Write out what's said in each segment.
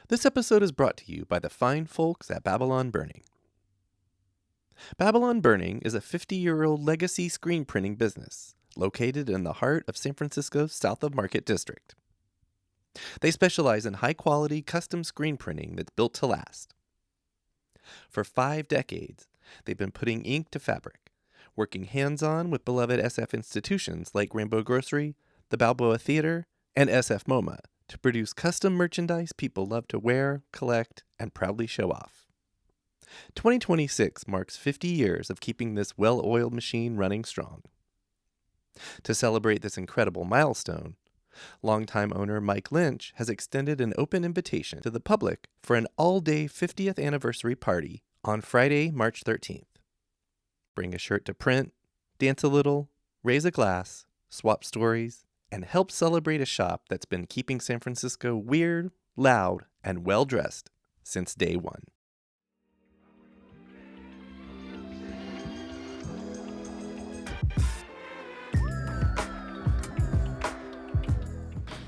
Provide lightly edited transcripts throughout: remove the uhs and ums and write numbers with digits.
This episode is brought to you by the fine folks at Babylon Burning. Babylon Burning is a 50-year-old legacy screen printing business located in the heart of San Francisco's South of Market district. They specialize in high-quality custom screen printing that's built to last. For 5 decades, they've been putting ink to fabric, working hands-on with beloved SF institutions like Rainbow Grocery, the Balboa Theater, and SF MoMA to produce custom merchandise people love to wear, collect, and proudly show off. 2026 marks 50 years of keeping this well-oiled machine running strong. To celebrate this incredible milestone, longtime owner Mike Lynch has extended an open invitation to the public for an all-day 50th anniversary party on Friday, March 13th. Bring a shirt to print, dance a little, raise a glass, swap stories, and help celebrate a shop that's been keeping San Francisco weird, loud, and well-dressed since day one.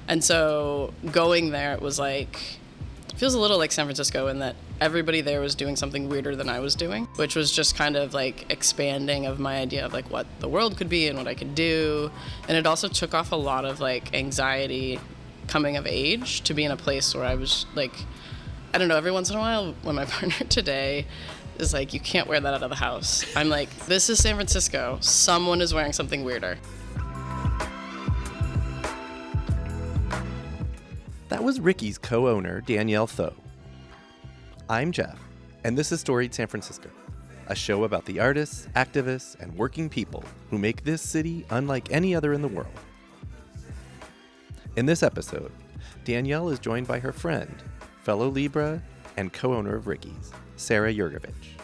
And so going there, it was feels a little like San Francisco in that everybody there was doing something weirder than I was doing, which was just kind of expanding of my idea of what the world could be and what I could do. And it also took off a lot of anxiety coming of age to be in a place where I was I don't know, every once in a while when my partner today is you can't wear that out of the house. I'm this is San Francisco. Someone is wearing something weirder. That was Rikki's co-owner, Danielle Thoe. I'm Jeff, and this is Storied San Francisco, a show about the artists, activists, and working people who make this city unlike any other in the world. In this episode, Danielle is joined by her friend, fellow Libra, and co-owner of Rikki's, Sara Yergovich.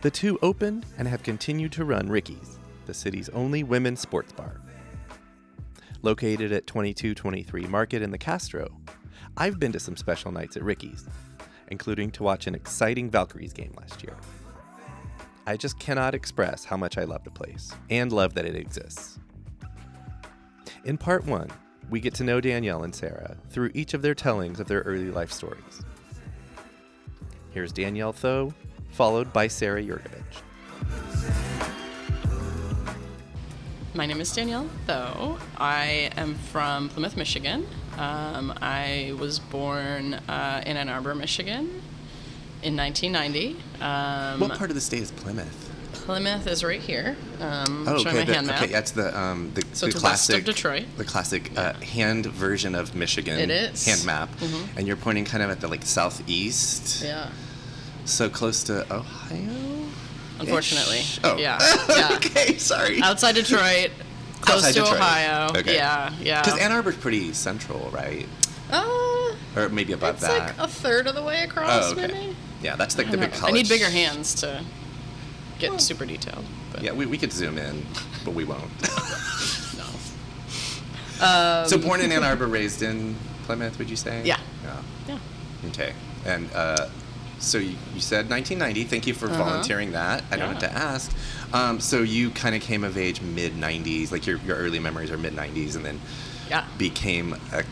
The two opened and have continued to run Rikki's, the city's only women's sports bar. Located at 2223 Market in the Castro, I've been to some special nights at Rikki's, including to watch an exciting Valkyries game last year. I just cannot express how much I love the place, and love that it exists. In part 1, we get to know Danielle and Sara through each of their tellings of their early life stories. Here's Danielle Thoe, followed by Sara Yergovich. My name is Danielle Thoe. I am from Plymouth, Michigan. I was born in Ann Arbor, Michigan in 1990. What part of the state is Plymouth? Plymouth is right here. Okay, showing my hand map. Okay, that's the So it's classic, west of Detroit. The classic hand version of Michigan. It is. Hand map. Mm-hmm. And you're pointing kind of at the southeast. Yeah. So close to Ohio? Unfortunately. Oh. Yeah. Okay, sorry. Outside Detroit, close Outside to Detroit. Ohio. Okay. Yeah. Because Ann Arbor's pretty central, right? Or maybe above it's that. a third of the way across, okay. maybe. Yeah, that's the big college. I need bigger hands to get super detailed. But. Yeah, we could zoom in, but we won't. No. So born in Ann Arbor, raised in Plymouth, would you say? Yeah. Yeah. Okay. And so you said 1990. Thank you for volunteering that. I don't have to ask. So you kind of came of age mid-90s, your early memories are mid-90s, and then became a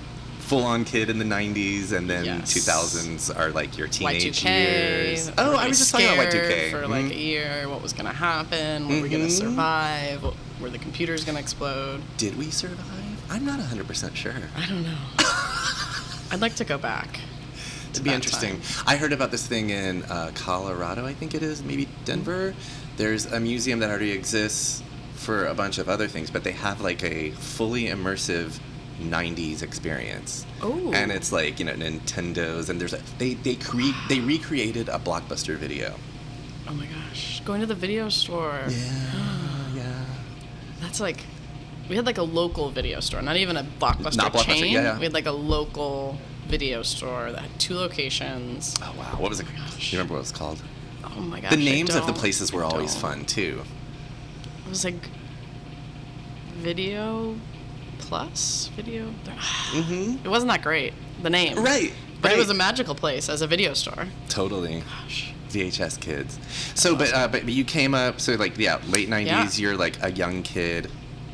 full-on kid in the 90s, and then 2000s are your teenage Y2K, years. Oh, I was just talking about Y2K. For a year, what was going to happen? Were we going to survive? Were the computers going to explode? Did we survive? I'm not 100% sure. I don't know. I'd like to go back. To be interesting. I heard about this thing in Colorado, I think it is, maybe Denver. There's a museum that already exists for a bunch of other things, but they have a fully immersive 90s experience. Oh. And it's Nintendos, and there's they recreated a Blockbuster video. Oh my gosh. Going to the video store. Yeah. That's we had a local video store, not even a Blockbuster chain. Yeah. We had a local video store that had 2 locations. Oh wow. What was it? Do you remember what it was called? Oh my gosh. The names of the places were always fun too. It was Video Plus? Video? It wasn't that great, the name. Right. But it was a magical place as a video store. Totally. Gosh. VHS kids. So, but you came up, late 90s, Yeah. you're a young kid,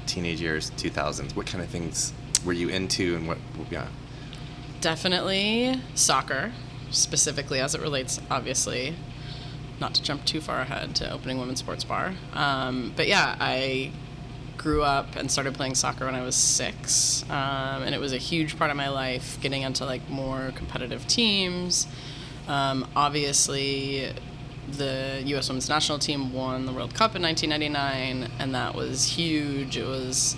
teenage years, 2000s. What kind of things were you into, and what, Definitely soccer, specifically as it relates, obviously, not to jump too far ahead to opening women's sports bar. But yeah, I grew up and started playing soccer when I was 6, and it was a huge part of my life, getting into like more competitive teams. Obviously, the U.S. Women's National Team won the World Cup in 1999, and that was huge. It was,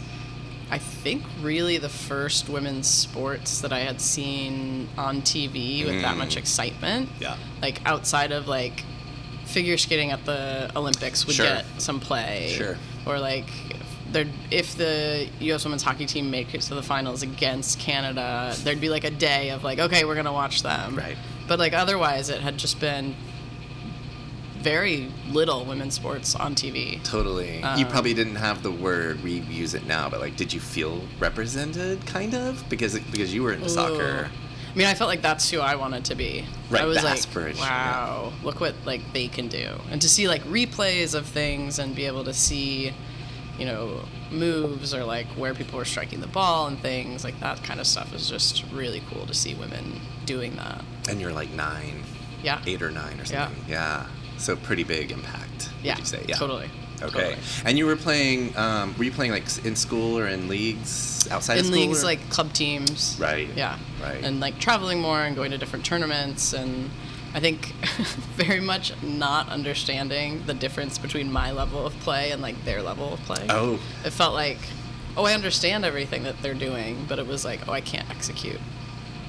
I think, really the first women's sports that I had seen on TV with that much excitement. Yeah. Like, outside of, like, figure skating at the Olympics would get some play. Sure. Or, like, if the U.S. women's hockey team make it to the finals against Canada, there'd be, like, a day of, like, okay, we're going to watch them. Right. But, like, otherwise, it had just been very little women's sports on TV. Totally. You probably didn't have the word, we use it now, but like, did you feel represented, kind of? Because you were into soccer. I mean, I felt like that's who I wanted to be. Right, I was the like, aspiration, wow, look what like they can do. And to see like replays of things and be able to see, you know, moves or like where people were striking the ball and things, like that kind of stuff is just really cool to see women doing that. And you're like 9. Yeah. 8 or 9 or something. Yeah. So pretty big impact, would you say? Yeah, totally. Okay. Totally. And you were playing, were you playing like in school or in leagues outside of school? In leagues, or? like club teams. Right. Yeah. Right. And like traveling more and going to different tournaments, and I think very much not understanding the difference between my level of play and like their level of play. Oh. It felt like, oh, I understand everything that they're doing, but it was like, oh, I can't execute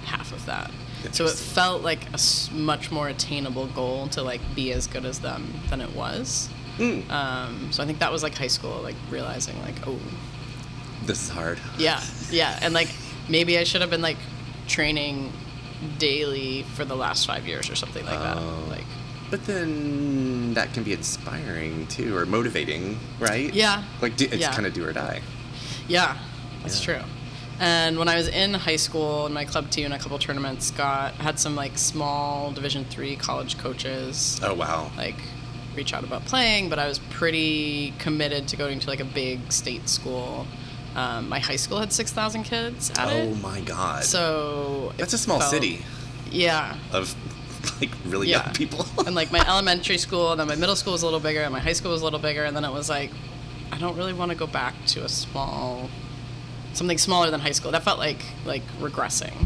half of that. So it felt like a much more attainable goal to like be as good as them than it was. So I think that was like high school, like realizing like, oh, this is hard. Yeah, and like maybe I should have been like training daily for the last 5 years or something like that. Like, but then that can be inspiring too, or motivating, right? Yeah. Like it's kind of do or die. Yeah, that's true. And when I was in high school, in my club team, in a couple tournaments, had some like small Division III college coaches. Oh wow! Like reach out about playing, but I was pretty committed to going to like a big state school. My high school had 6,000 kids at it. Oh my God! So that's a small city. Yeah. Of like really young people. And like my elementary school, and then my middle school was a little bigger, and my high school was a little bigger, and then it was like, I don't really want to go back to something smaller than high school. That felt like regressing.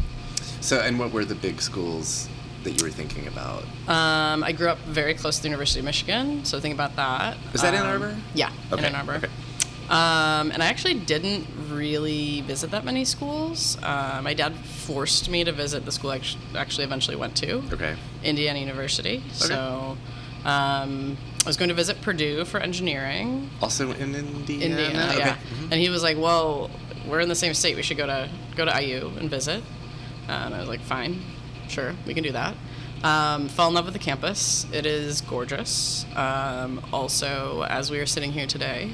So, and what were the big schools that you were thinking about? I grew up very close to the University of Michigan, so think about that. Is that Ann Arbor? Yeah, okay. in Ann Arbor. Okay. And I actually didn't really visit that many schools. My dad forced me to visit the school I actually eventually went to. Okay. Indiana University. Okay. So I was going to visit Purdue for engineering. Also in Indiana? Indiana, okay. yeah. Mm-hmm. And he was like, well, we're in the same state. We should go to IU and visit. And I was like, fine, sure, we can do that. Fell in love with the campus. It is gorgeous. Also, as we are sitting here today,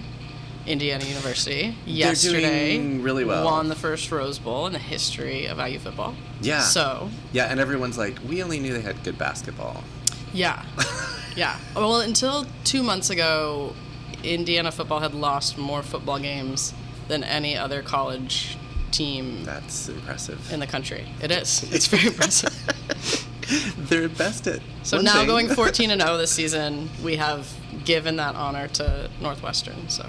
Indiana University yesterday doing really well. Won the first Rose Bowl in the history of IU football. Yeah. So. Yeah, and everyone's like, we only knew they had good basketball. Yeah. Yeah. Well, until 2 months ago, Indiana football had lost more football games than any other college team. That's impressive. In the country. It is. It's very impressive. They're best at So one now thing. going 14-0 this season, we have given that honor to Northwestern. So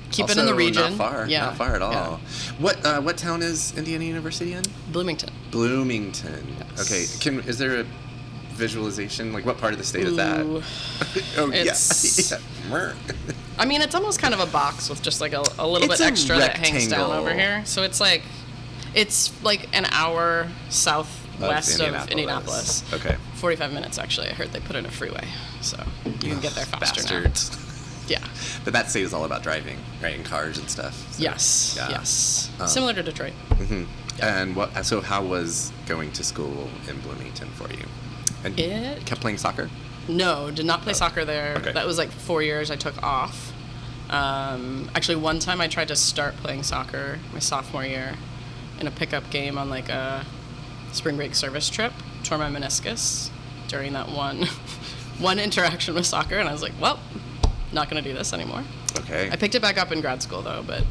keep it in the region. Not far. Yeah. Not far at all. Yeah. What town is Indiana University in? Bloomington. Bloomington. Yes. Okay. Is there a visualization? Like, what part of the state is that? Oh, it's, yeah. I mean, it's almost kind of a box with just like a little bit extra that hangs down over here. So it's like an hour southwest of Indianapolis. Okay. 45 minutes, actually. I heard they put in a freeway, so you can get there faster Bastards. now. Yeah. But that state is all about driving, right? In cars and stuff. So, yes. yeah. Yes. Similar to Detroit. Mm-hmm. Yeah. And so how was going to school in Bloomington for you? And you kept playing soccer? No, did not play soccer there. Okay. That was like 4 years I took off. Actually, one time I tried to start playing soccer my sophomore year in a pickup game on like a spring break service trip. Tore my meniscus during that one interaction with soccer, and I was like, well, not going to do this anymore. Okay. I picked it back up in grad school, though, but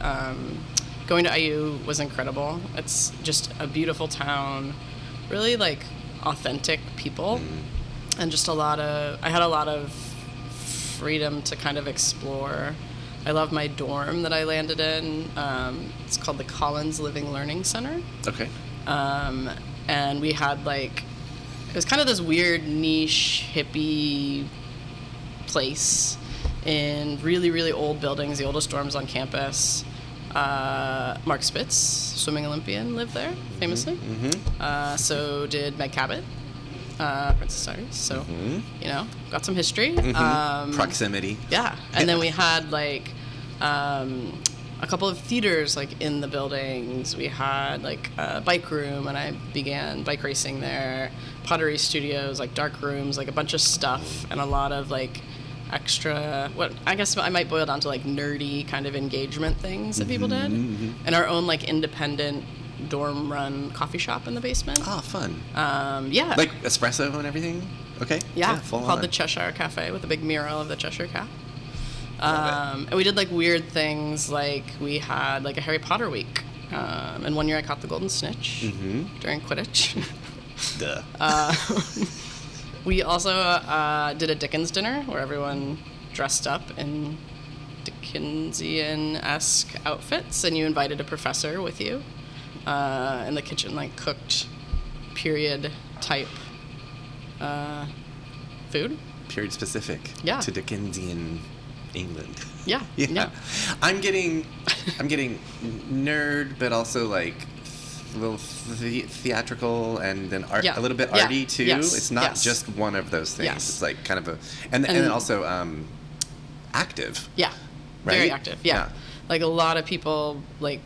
going to IU was incredible. It's just a beautiful town, really like authentic people, and just I had a lot of freedom to kind of explore. I love my dorm that I landed in. It's called the Collins Living Learning Center. Okay. And we had like, it was kind of this weird niche hippie place in really, really old buildings, the oldest dorms on campus. Mark Spitz, swimming Olympian, lived there famously. So did Meg Cabot, Princess Diaries. So, got some history. Proximity. Yeah. And then we had like a couple of theaters like in the buildings. We had like a bike room, and I began bike racing there. Pottery studios, like dark rooms, like a bunch of stuff, and a lot of like extra, what I guess I might boil down to like nerdy kind of engagement things that people did. And our own like independent dorm run coffee shop in the basement. Oh, fun. Yeah. Like espresso and everything? Okay. Yeah, full called on. the Cheshire Cafe with a big mural of the Cheshire Cat. And we did like weird things, like we had like a Harry Potter week. And one year I caught the golden snitch during Quidditch. Duh. We also did a Dickens dinner where everyone dressed up in Dickensian-esque outfits, and you invited a professor with you in the kitchen, like cooked period type food. Period specific. Yeah. To Dickensian England. Yeah. Yeah. I'm getting nerd, but also like a little theatrical, and then art, a little bit arty too. Yes. It's not just one of those things. Yes. It's like kind of a, and then also active. Yeah. Right? Very active. Yeah. Like a lot of people, like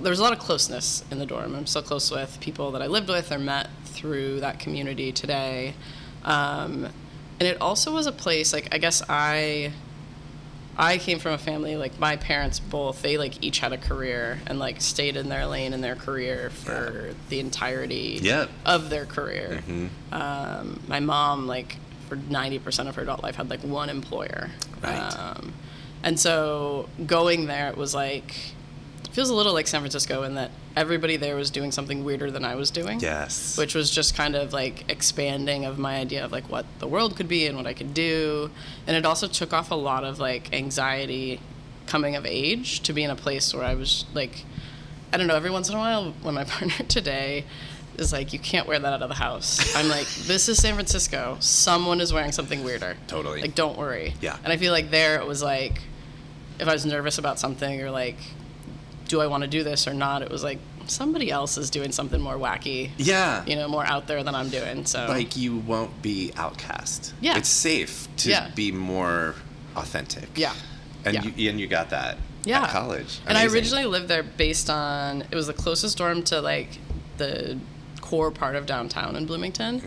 there's a lot of closeness in the dorm. I'm so close with people that I lived with or met through that community today. And it also was a place, like I guess I came from a family, like my parents both, they like each had a career and like stayed in their lane in their career for the entirety of their career. My mom, like for 90% of her adult life, had like one employer. Right. And so going there, it was like, it feels a little like San Francisco in that everybody there was doing something weirder than I was doing. Yes. Which was just kind of like expanding of my idea of like what the world could be and what I could do. And it also took off a lot of like anxiety coming of age to be in a place where I was like, I don't know, every once in a while when my partner today is like, you can't wear that out of the house. I'm like, this is San Francisco. Someone is wearing something weirder. Totally. Like, don't worry. Yeah. And I feel like there it was like, if I was nervous about something or like, do I want to do this or not? It was like, somebody else is doing something more wacky. Yeah. You know, more out there than I'm doing. So like you won't be outcast. Yeah. It's safe to be more authentic. Yeah. And you got that at college. And I originally lived there based on, it was the closest dorm to like the core part of downtown in Bloomington.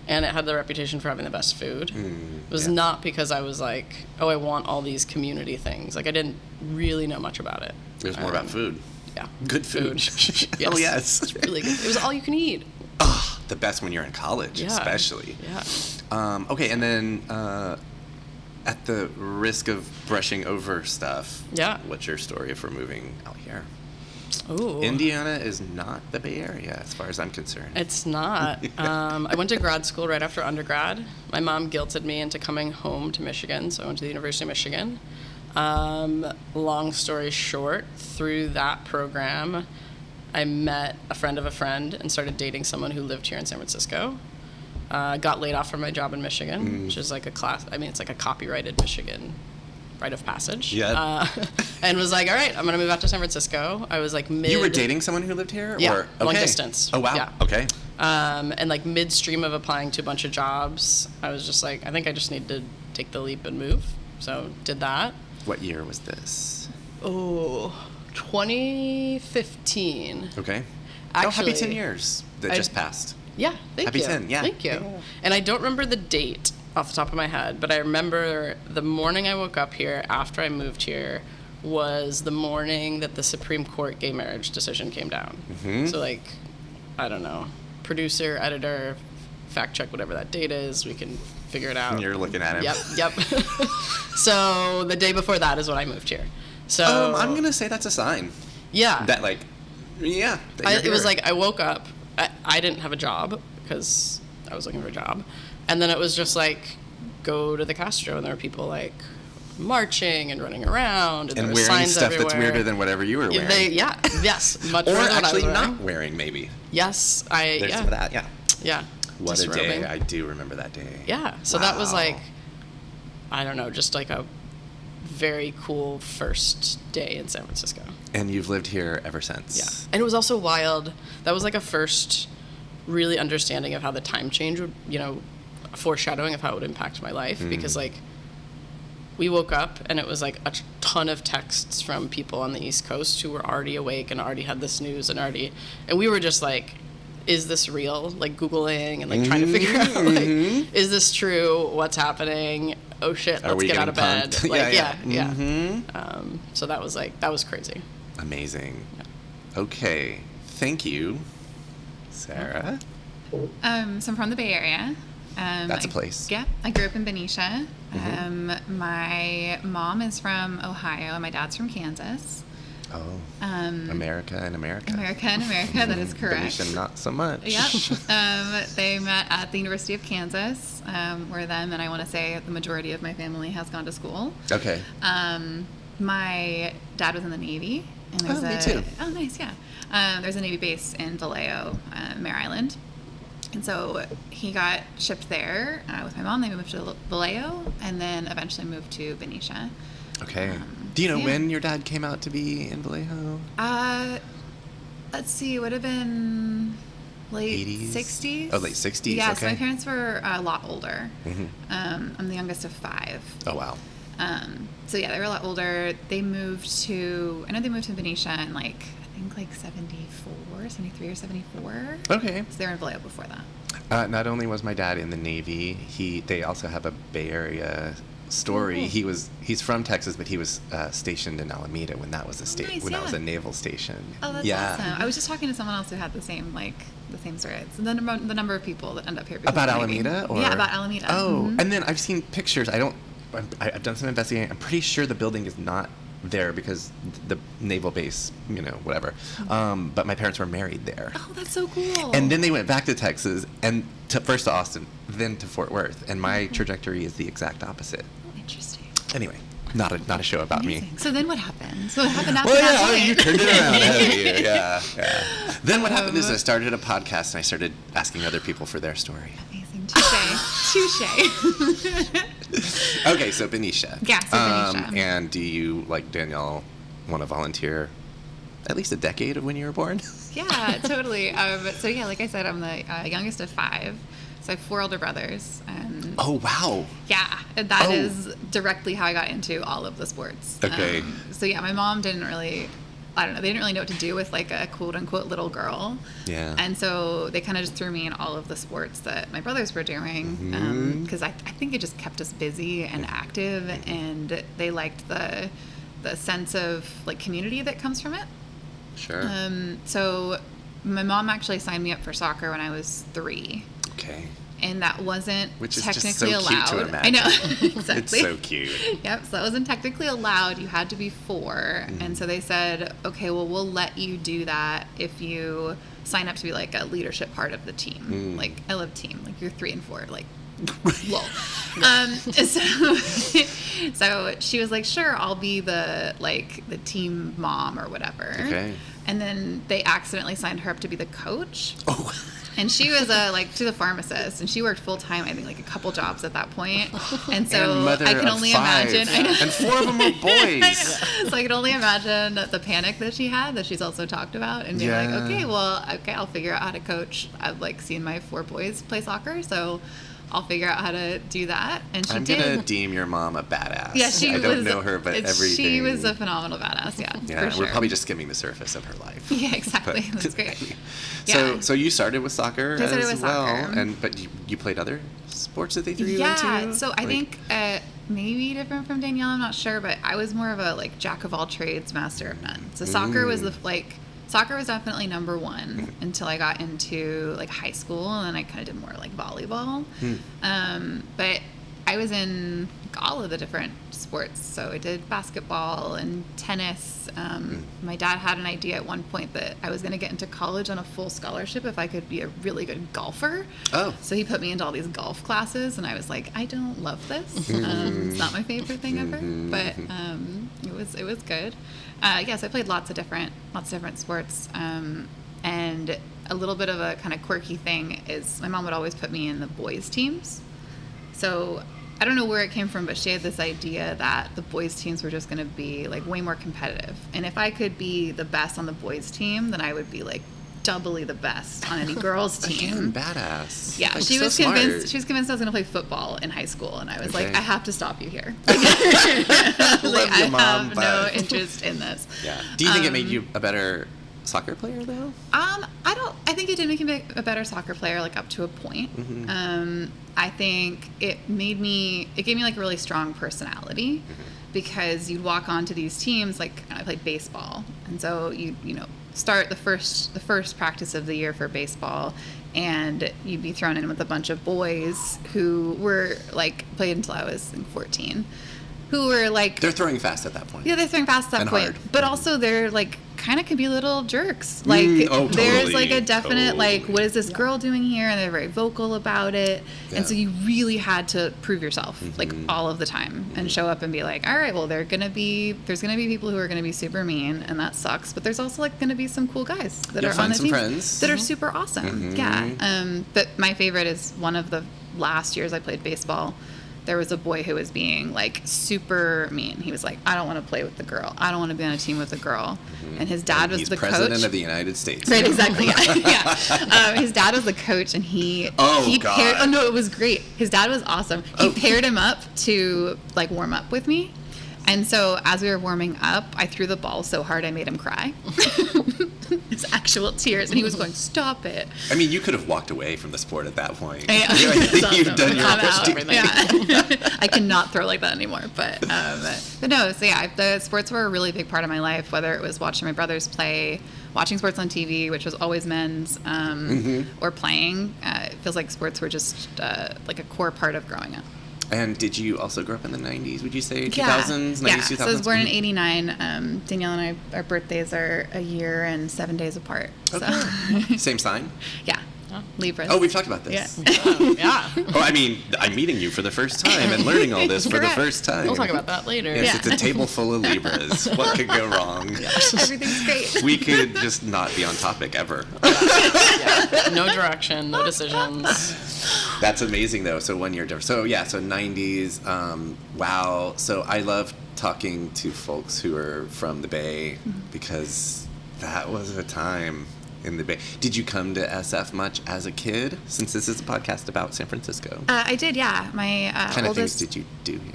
And it had the reputation for having the best food. It was not because I was like, oh, I want all these community things. Like I didn't really know much about it. It was more about food. Yeah. Good food. Yes. Oh, yes. It's really good. It was all you can eat. Oh, the best when you're in college, especially. Yeah. Okay, and then at the risk of brushing over stuff, what's your story for moving out here? Ooh. Indiana is not the Bay Area, as far as I'm concerned. It's not. I went to grad school right after undergrad. My mom guilted me into coming home to Michigan, so I went to the University of Michigan. Long story short, through that program, I met a friend of a friend and started dating someone who lived here in San Francisco. Got laid off from my job in Michigan, which is like it's like a copyrighted Michigan rite of passage. Yeah. And was like, all right, I'm going to move out to San Francisco. I was like You were dating someone who lived here? Yeah, or, long distance. Oh, wow. Yeah. Okay. And like midstream of applying to a bunch of jobs, I was just like, I think I just need to take the leap and move. So did that. What year was this? Oh, 2015. Okay. Actually, happy 10 years that just passed. Yeah, thank you. Happy 10, yeah. Thank you. Yeah. And I don't remember the date off the top of my head, but I remember the morning I woke up here after I moved here was the morning that the Supreme Court gay marriage decision came down. So like, I don't know, producer, editor, fact check whatever that date is, we can figure it out. You're looking at him. Yep. So the day before that is when I moved here. So I'm going to say that's a sign. Yeah. That like, yeah. It was like I woke up. I didn't have a job because I was looking for a job, and then it was just like go to the Castro, and there were people like marching and running around, and there were wearing signs stuff everywhere. that's weirder than whatever you were wearing. Yes, much or more than actually what I was not wearing, maybe. Yes, There's some of that, yeah. Yeah. What a disrobing. day! I do remember that day. Yeah, so that was like, I don't know, just like a very cool first day in San Francisco. And you've lived here ever since. Yeah, and it was also wild. That was like a first really understanding of how the time change would, a foreshadowing of how it would impact my life, because like we woke up and it was like a ton of texts from people on the East Coast who were already awake and already had this news and we were just like, is this real? Like Googling and like trying to figure out like, is this true? What's happening? Oh shit, let's get out of bed. Like, yeah. So that was crazy. Amazing. Yeah. Okay. Thank you, Sara. So I'm from the Bay Area. That's a place. Yeah, I grew up in Benicia. My mom is from Ohio and my dad's from Kansas. Oh. America and America. America and America, that is correct. Benicia, not so much. Yep. They met at the University of Kansas, where then, and I want to say the majority of my family has gone to school. Okay. My dad was in the Navy. And there's me too. Oh, nice, yeah. There's a Navy base in Vallejo, Mare Island. And so he got shipped there with my mom. They moved to Vallejo and then eventually moved to Benicia. Okay. Do you know when your dad came out to be in Vallejo? Let's see. It would have been late 80s? 60s. Oh, late 60s. Yeah, okay. so my parents were a lot older. I'm the youngest of 5. Oh, wow. So yeah, they were a lot older. They moved to Benicia in like 74, 73 or 74. Okay. So they were in Vallejo before that. Not only was my dad in the Navy, they also have a Bay Area story. He's from Texas, but he was stationed in Alameda when that was that was a naval station. Oh, that's awesome. I was just talking to someone else who had the same story. So the number of people that end up here because about of Alameda, or yeah, about Alameda. Oh, and then I've seen pictures. I've done some investigating. I'm pretty sure the building is not there because the naval base, whatever. But my parents were married there. Oh, that's so cool. And then they went back to Texas and first to Austin, then to Fort Worth. And my trajectory is the exact opposite. Oh, interesting. Anyway, not a show about me. So then what happened? So what happened after that point? You turned it around, haven't you? Yeah. Then what happened is I started a podcast and I started asking other people for their story. Amazing. Touche. Okay, so Benicia. Yeah, so Benicia. And do you, like Danielle, want to volunteer at least a decade of when you were born? Yeah, totally. So yeah, like I said, I'm the youngest of 5. So I have 4 older brothers. Oh, wow. Yeah, that is directly how I got into all of the sports. Okay. So yeah, my mom didn't really, they didn't really know what to do with like a quote unquote little girl. Yeah. And so they kind of just threw me in all of the sports that my brothers were doing, because I think it just kept us busy and active, and they liked the sense of like community that comes from it. Sure. So my mom actually signed me up for soccer when I was 3. Okay. And that wasn't technically just so allowed. Cute to imagine. I know. Exactly. It's so cute. Yep. So that wasn't technically allowed. You had to be 4. And so they said, okay, well, we'll let you do that if you sign up to be like a leadership part of the team. Like, I love team. Like, you're 3 and 4. Like, lol. So she was like, sure, I'll be the team mom or whatever. Okay. And then they accidentally signed her up to be the coach. Oh. And she was she's a pharmacist, and she worked full time. I think like a couple jobs at that point. And so and I can only imagine. I know. And 4 of them were boys. I know. So I can only imagine the panic that she had, that she's also talked about, and being like, okay, I'll figure out how to coach. I've like seen my 4 boys play soccer, so I'll figure out how to do that. And she did. I'm gonna deem your mom a badass. Yeah, I don't know her, but everything. She was a phenomenal badass. Yeah, yeah. For sure. We're probably just skimming the surface of her life. Yeah, exactly. That's great. So you started with soccer I started as with well, soccer. But you played other sports that they threw you into? Yeah, so I think maybe different from Danielle. I'm not sure, but I was more of a like jack of all trades, master of none. So soccer was soccer was definitely number 1 until I got into like high school, and then I kind of did more like volleyball. But I was in all of the different sports. So I did basketball and tennis. My dad had an idea at one point that I was going to get into college on a full scholarship if I could be a really good golfer. Oh. So he put me into all these golf classes, and I was like, I don't love this. It's not my favorite thing ever, but it was good. Yes, I played lots of different sports. And a little bit of a kind of quirky thing is my mom would always put me in the boys' teams. So I don't know where it came from, but she had this idea that the boys' teams were just going to be like way more competitive. And if I could be the best on the boys' team, then I would be like doubly the best on any girls' team. Again, badass. Yeah, like, she so was smart. convinced. She was convinced I was going to play football in high school, and I was like, I have to stop you here. Love you, Mom, have but... no interest in this. Yeah. Do you think it made you a better soccer player, though? I think it did make me a better soccer player, like up to a point. I think it gave me like a really strong personality, because you'd walk onto these teams, like I played baseball, and so you start the first practice of the year for baseball, and you'd be thrown in with a bunch of boys who were like played until I was 14, who were like they're throwing fast at that point. Yeah, they're throwing fast at that and point, hard. But also they're like kind of can be little jerks. Like there's like a definite like, what is this girl doing here? And they're very vocal about it. Yeah. And so you really had to prove yourself like all of the time and show up and be like, all right, well, there's gonna be people who are gonna be super mean, and that sucks. But there's also like gonna be some cool guys that are on the team that are super awesome. Yeah. But my favorite is one of the last years I played baseball. There was a boy who was being like super mean. He was like, I don't want to play with the girl. I don't want to be on a team with the girl. And his dad was the coach. He's president of the United States. Right, exactly. Yeah. His dad was the coach, and he paired. Oh no, it was great. His dad was awesome. He paired him up to like warm up with me. And so as we were warming up, I threw the ball so hard I made him cry. His actual tears, and he was going, "Stop it!" I mean, you could have walked away from the sport at that point. Yeah, awesome. You've done your everything. Yeah. I cannot throw like that anymore. But no. So yeah, the sports were a really big part of my life. Whether it was watching my brothers play, watching sports on TV, which was always men's, or playing. It feels like sports were just like a core part of growing up. And did you also grow up in the 90s, would you say? 2000s, 90s, 2000s? So I was born in 89. Danielle and I, our birthdays are a year and 7 days apart. Okay. So. Same sign? Yeah. Libras. Oh, we've talked about this. Yeah. Oh, I mean, I'm meeting you for the first time and learning all this for the first time. We'll talk about that later. Yes, it's a table full of Libras. What could go wrong? Everything's great. We could just not be on topic ever. No direction, no decisions. That's amazing, though. So 1 year difference. So, yeah, so 90s. Wow. So I love talking to folks who are from the Bay because that was a time in the Bay. Did you come to SF much as a kid, since this is a podcast about San Francisco? I did, yeah. My What kind of things did you do here?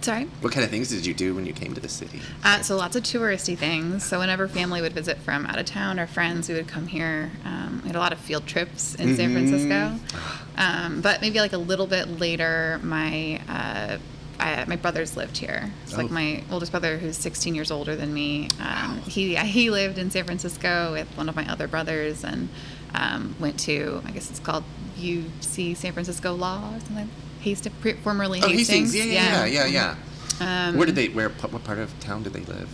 Sorry? What kind of things did you do when you came to the city? So lots of touristy things. So whenever family would visit from out of town or friends, we would come here. We had a lot of field trips in San Francisco. But maybe like a little bit later, my brothers lived here. It's like my oldest brother, who's 16 years older than me. He lived in San Francisco with one of my other brothers, and went to, I guess it's called UC San Francisco Law or something. Formerly Hastings. Yeah. What part of town did they live?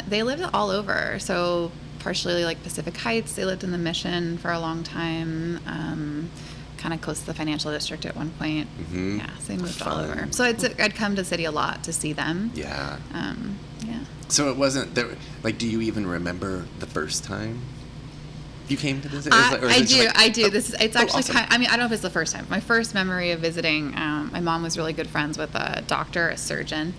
They lived all over. So partially like Pacific Heights. They lived in the Mission for a long time. Kind of close to the financial district at one point. Yeah, so they moved all over. So I'd come to the city a lot to see them. Yeah. Yeah. So it wasn't there. Like, do you even remember the first time you came to visit? I do. It's actually awesome. I don't know if it's the first time. My first memory of visiting, my mom was really good friends with a doctor, a surgeon.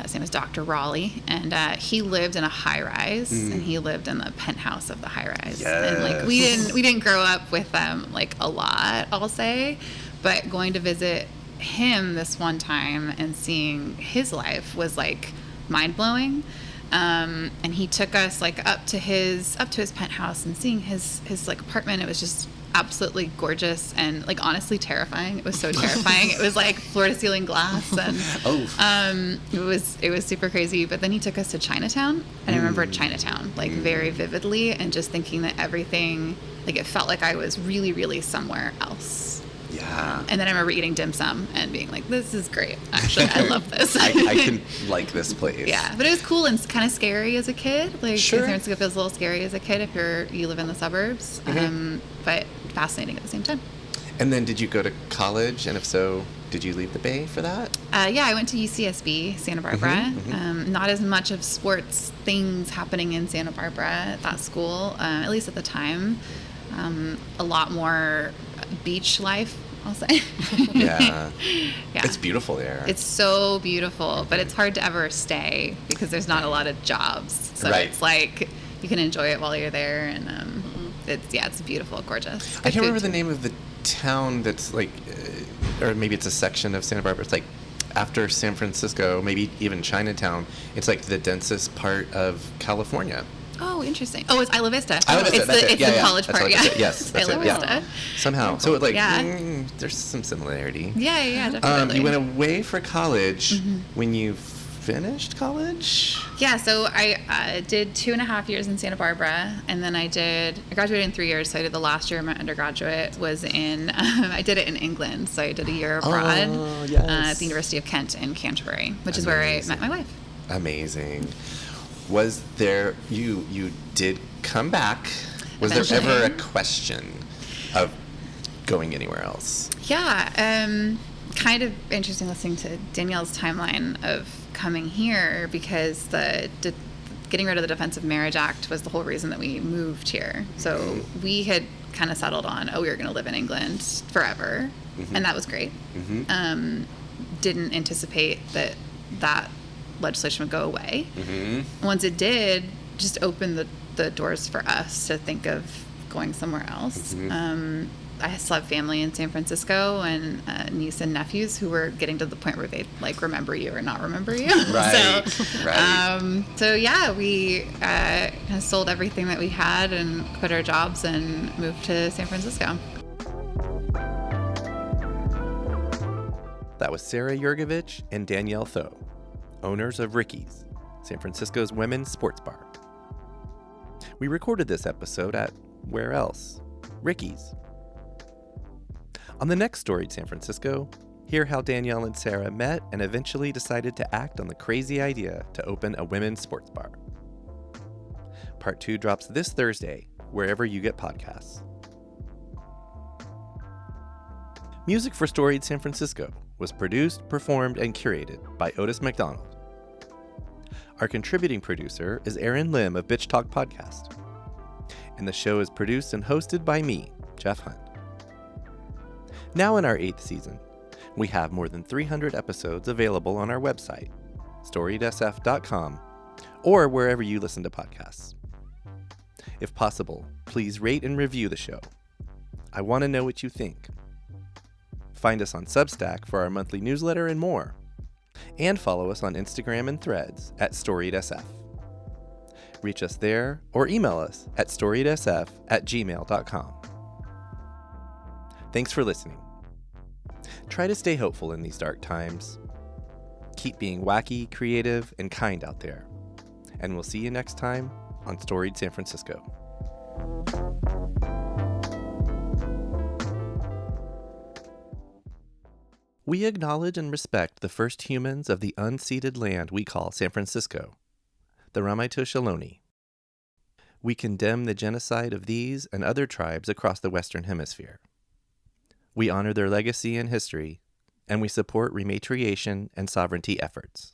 His name was Dr. Raleigh, and he lived in a high-rise, and he lived in the penthouse of the high-rise. Yes. And like we didn't grow up with them like a lot, I'll say, but going to visit him this one time and seeing his life was like mind-blowing. And he took us like up to his penthouse and seeing his like apartment. It was just absolutely gorgeous and like honestly terrifying. It was so terrifying. It was like floor to ceiling glass, and it was super crazy. But then he took us to Chinatown, and I remember Chinatown like very vividly, and just thinking that everything, like, it felt like I was really, really somewhere else. Yeah. And then I remember eating dim sum and being like, this is great. Actually, I love this. I can like this place. Yeah, but it was cool and kind of scary as a kid. Like, Sure. San Francisco feels a little scary as a kid if you live in the suburbs, but fascinating at the same time. And then did you go to college? And if so, did you leave the Bay for that? Yeah, I went to UCSB, Santa Barbara. Not as much of sports things happening in Santa Barbara at that school, at least at the time. A lot more beach life, I'll say. Yeah. Yeah. It's beautiful there. It's so beautiful, but it's hard to ever stay because there's not a lot of jobs. So Right. it's like you can enjoy it while you're there, and it's beautiful, gorgeous. I can't remember the name of the town that's like, or maybe it's a section of Santa Barbara. It's like after San Francisco, maybe even Chinatown. It's like the densest part of California. Oh, interesting. Oh, it's Isla Vista. Isla Vista, that's it. It's Yeah, the yeah. college That's part, what I yeah. said. Yes, that's Isla it, yeah. Vista. Somehow. So like, Yeah. there's some similarity. Yeah, definitely. You went away for college when you finished college? Yeah, so I did 2.5 years in Santa Barbara, and then I graduated in 3 years, so I did the last year of my undergraduate was I did it in England, so I did a year abroad at the University of Kent in Canterbury, which is where I met my wife. Amazing. Was there, you did come back, was there Eventually. ever a question of going anywhere else? Yeah, kind of interesting listening to Danielle's timeline of coming here because getting rid of the Defensive Marriage Act was the whole reason that we moved here. So we had kind of settled on, we were going to live in England forever, and that was great. Didn't anticipate that legislation would go away. Once it did, just opened the doors for us to think of going somewhere else. I still have family in San Francisco and niece and nephews who were getting to the point where they'd like remember you or not remember you. Right. So yeah, we kind of sold everything that we had and quit our jobs and moved to San Francisco. That was Sara Yergovich and Danielle Thoe, owners of Rikki's, San Francisco's women's sports bar. We recorded this episode at, where else? Rikki's. On the next Storied San Francisco, hear how Danielle and Sara met and eventually decided to act on the crazy idea to open a women's sports bar. Part 2 drops this Thursday, wherever you get podcasts. Music for Storied San Francisco was produced, performed, and curated by Otis McDonald. Our contributing producer is Aaron Lim of Bitch Talk Podcast. And the show is produced and hosted by me, Jeff Hunt. Now in our 8th season, we have more than 300 episodes available on our website, storiedsf.com, or wherever you listen to podcasts. If possible, please rate and review the show. I want to know what you think. Find us on Substack for our monthly newsletter and more. And follow us on Instagram and Threads at storiedsf. Reach us there or email us at storiedsf@gmail.com. Thanks for listening. Try to stay hopeful in these dark times. Keep being wacky, creative, and kind out there. And we'll see you next time on Storied San Francisco. We acknowledge and respect the first humans of the unceded land we call San Francisco, the Ramaytush Ohlone. We condemn the genocide of these and other tribes across the Western Hemisphere. We honor their legacy and history, and we support rematriation and sovereignty efforts.